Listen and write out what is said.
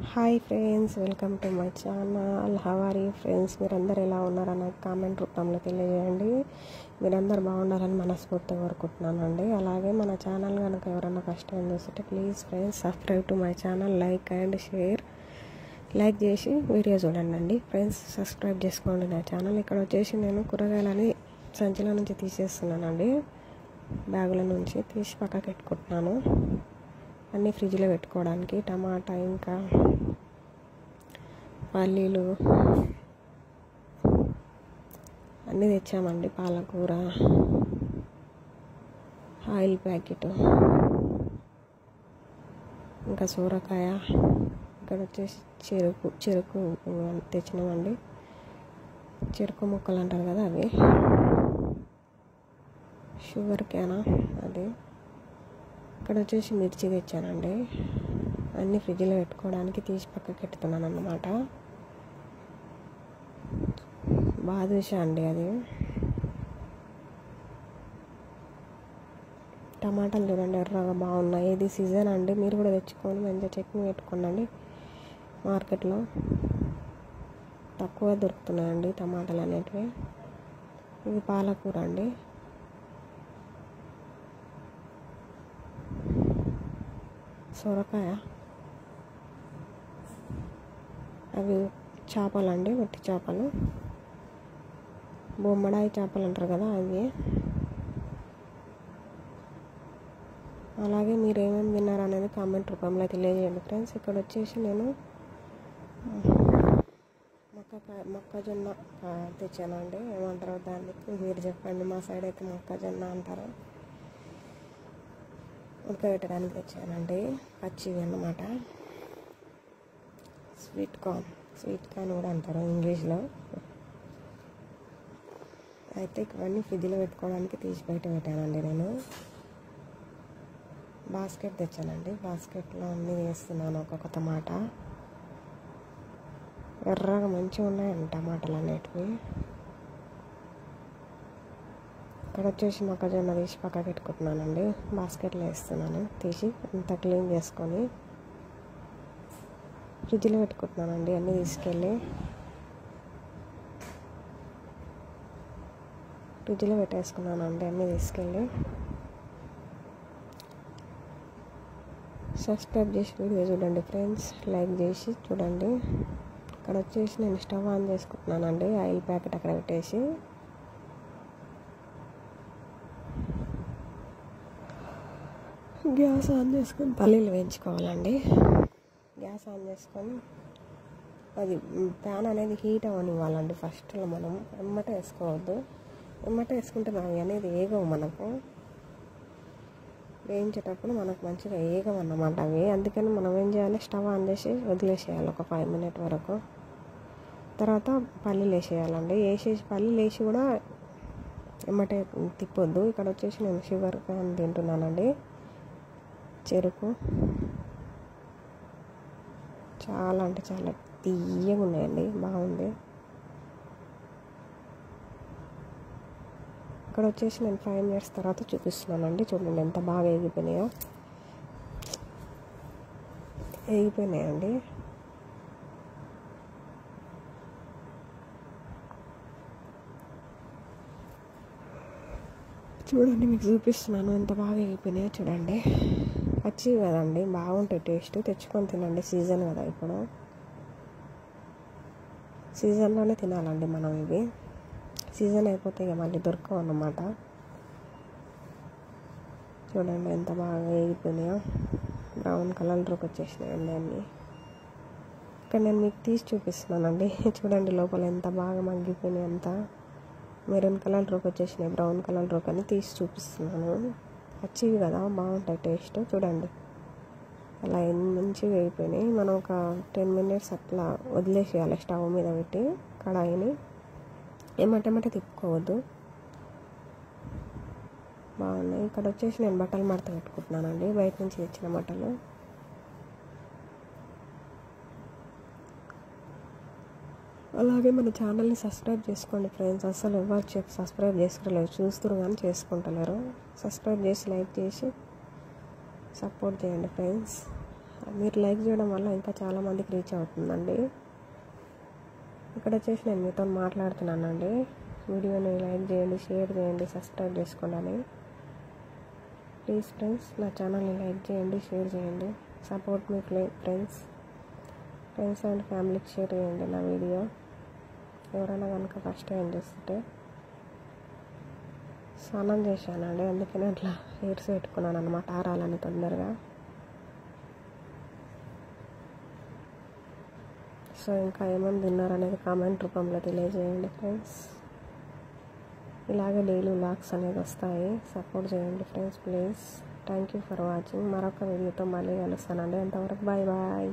Hi friends, welcome to my channel. How are you friends? మీరందరూ ఎలా ఉన్నారని నాకు కామెంట్ రూపంలో తెలియజేయండి. మీరందరూ బాగుండాలని మనస్ఫూర్తిగా కోరుకుంటున్నానండి. అలాగే మన ఛానల్ కనుక ఎవరైనా ఫస్ట్ టైం చూస్తుంటే please friends subscribe to my channel, like and share. Like చేసి వీడియో చూడండి ఫ్రెండ్స్. సబ్స్క్రైబ్ చేసుకోండి నా ఛానల్. ఇక్కడ వచ్చేసి నేను కూరగాయలని సంచిలో నుంచి తీసేస్తున్నానండి. బ్యాగుల నుంచి తీసి పక్కకి పెట్టుకుంటున్నాను. అన్నీ ఫ్రిడ్జ్లో పెట్టుకోవడానికి. టమాటా, ఇంకా పల్లీలు అన్నీ తెచ్చామండి. పాలకూర, ఆయిల్ ప్యాకెట్, ఇంకా సూరకాయ. ఇక్కడ వచ్చేసి చెరుకు తెచ్చినామండి. చెరుకు ముక్కలు అంటారు కదా, అవి. షుగర్ క్యానా అది. ఇక్కడ వచ్చేసి మిర్చి తెచ్చానండి. అన్నీ ఫ్రిడ్జ్లో పెట్టుకోవడానికి తీసి పక్కకి పెట్టుతున్నాను అన్నమాట. బాదుషా అండి అది. టమాటాలు చూడండి, ఎర్రగా బాగున్నాయి. ఇది సీజన్ అండి, మీరు కూడా తెచ్చుకొని మంచిగా చట్నీ పెట్టుకోండి. మార్కెట్లో తక్కువ దొరుకుతున్నాయండి టమాటాలు అనేటివి. ఇది పాలకూర అండి. సొరకాయ, అవి చేపలు అండి, వట్టి చేపలు. బొమ్మడాయి చేపలు అంటారు కదా, అవి. అలాగే మీరు ఏమేమి తిన్నారు అనేది కామెంట్ రూపంలో తెలియజేయండి ఫ్రెండ్స్. ఇక్కడ వచ్చేసి నేను మొక్కజొన్న తెచ్చానండి. ఏమంటారో దానికి మీరు చెప్పండి. మా సైడ్ అయితే మొక్కజొన్న అంటారు. ఉడకబెట్టడానికి తెచ్చానండి. పచ్చివి అన్నమాట. స్వీట్ కార్న్ కూడా అంటారు ఇంగ్లీష్లో. అయితే ఇవన్నీ ఫ్రిడ్జ్లో పెట్టుకోవడానికి తీసి బయట పెట్టానండి నేను. బాస్కెట్ తెచ్చానండి. బాస్కెట్లో అన్నీ వేస్తున్నాను. ఒక్కొక్క టమాటా ఎర్రగా మంచిగా ఉన్నాయండి టమాటాలు అనేటివి. ఇక్కడ వచ్చేసి మొక్కజొన్న తీసి పక్క పెట్టుకుంటున్నానండి. బాస్కెట్లో వేస్తున్నాను. తీసి అంతా క్లీన్ చేసుకొని ఫ్రిడ్జ్లో పెట్టుకుంటున్నానండి. అన్నీ తీసుకెళ్ళి ఫ్రిడ్జ్లో పెట్టేసుకున్నానండి. అన్నీ తీసుకెళ్ళి. సబ్స్క్రైబ్ చేసి వీడియో చూడండి ఫ్రెండ్స్. లైక్ చేసి చూడండి. ఇక్కడ వచ్చేసి నేను స్టవ్ ఆన్ చేసుకుంటున్నానండి. ఆయిల్ ప్యాకెట్ అక్కడ పెట్టేసి గ్యాస్ ఆన్ చేసుకొని పల్లీలు వేయించుకోవాలండి. గ్యాస్ ఆన్ చేసుకొని అది ప్యాన్ అనేది హీట్ అవ్వనివ్వాలండి. ఫస్ట్లో మనం ఎమ్మట వేసుకోవద్దు. ఎమ్మట వేసుకుంటే అవి అనేది ఏగవు. మనకు వేయించేటప్పుడు మనకు మంచిగా ఏగవు అన్నమాట అవి. అందుకని మనం ఏం చేయాలి, స్టవ్ ఆన్ చేసి వదిలేసేయాలి ఒక 5 minutes వరకు. తర్వాత పల్లీలు వేసేయాలండి. పల్లీలు వేసి కూడా ఎమ్మటే తిప్పొద్దు. ఇక్కడ వచ్చేసి నేను షుగర్ క్యాన్ తింటున్నానండి. చెరుకు చాలా అంటే చాలా తీయగా ఉన్నాయండి. బాగుంది. ఇక్కడ వచ్చేసి నేను 5 minutes తర్వాత చూపిస్తున్నానండి. చూడండి ఎంత బాగా వేగిపోయినాయండి. చూడండి, మీకు చూపిస్తున్నాను ఎంత బాగా వేగిపోయినాయో చూడండి. పచ్చివి కదండి, బాగుంటాయి టేస్ట్. తెచ్చుకొని తినండి. సీజన్ కదా, ఇప్పుడు సీజన్లోనే తినాలండి మనం. ఇవి సీజన్ అయిపోతే ఇక మళ్ళీ దొరకవు అన్నమాట. చూడండి ఎంత బాగా వేగిపోయినాయో. బ్రౌన్ కలర్లోకి వచ్చేసినాయండి అన్నీ. ఇక్కడ నేను మీకు తీసి చూపిస్తున్నానండి. చూడండి లోపల ఎంత బాగా మగ్గిపోయినాయి. అంతా మెరూన్ కలర్లోకి వచ్చేసినాయి. బ్రౌన్ కలర్లోకి అని తీసి చూపిస్తున్నాను. పచ్చివి కదా, బాగుంటాయి టేస్ట్. చూడండి అలా మంచిగా వేగిపోయినాయి. మనం ఒక 10 minutes అట్లా వదిలేసేయాలి స్టవ్ మీద పెట్టి కడాయిని. ఏమంటే తిప్పుకోవద్దు. బాగున్నాయి. ఇక్కడ వచ్చేసి నేను బట్టలు మడత పెట్టుకుంటున్నానండి. బయట నుంచి తెచ్చిన బట్టలు. అలాగే మన ఛానల్ని సబ్స్క్రైబ్ చేసుకోండి ఫ్రెండ్స్. అసలు ఎవరు సబ్స్క్రైబ్ చేసుకోలేరు, చూస్తారు కానీ చేసుకుంటలేరు. సబ్స్క్రైబ్ చేసి లైక్ చేసి సపోర్ట్ చేయండి ఫ్రెండ్స్. మీరు లైక్ చేయడం వల్ల ఇంకా చాలామందికి రీచ్ అవుతుందండి. ఇక్కడ వచ్చేసి నేను మీతో మాట్లాడుతున్నానండి. వీడియోని లైక్ చేయండి, షేర్ చేయండి, సబ్స్క్రైబ్ చేసుకోండి. ప్లీజ్ ఫ్రెండ్స్, నా ఛానల్ని లైక్ చేయండి, షేర్ చేయండి. సపోర్ట్ మీ ఫ్రెండ్స్ అండ్ ఫ్యామిలీకి షేర్ చేయండి నా వీడియో. ఎవరైనా కనుక ఫస్ట్ టైం చూస్తుంటే. స్నానం చేశానండి, అందుకనే అట్లా హెయిర్స్ పెట్టుకున్నాను అనమాట, ఆరాలని తొందరగా. సో ఇంకా ఏమేమి తిన్నారనేది కామెంట్ రూపంలో తెలియజేయండి ఫ్రెండ్స్. ఇలాగే డైలీ వ్లాగ్స్ అనేది వస్తాయి, సపోర్ట్ చేయండి friends please. Thank you for watching. మరొక వీడియోతో మళ్ళీ కలుస్తానండి. అంతవరకు బాయ్ బాయ్.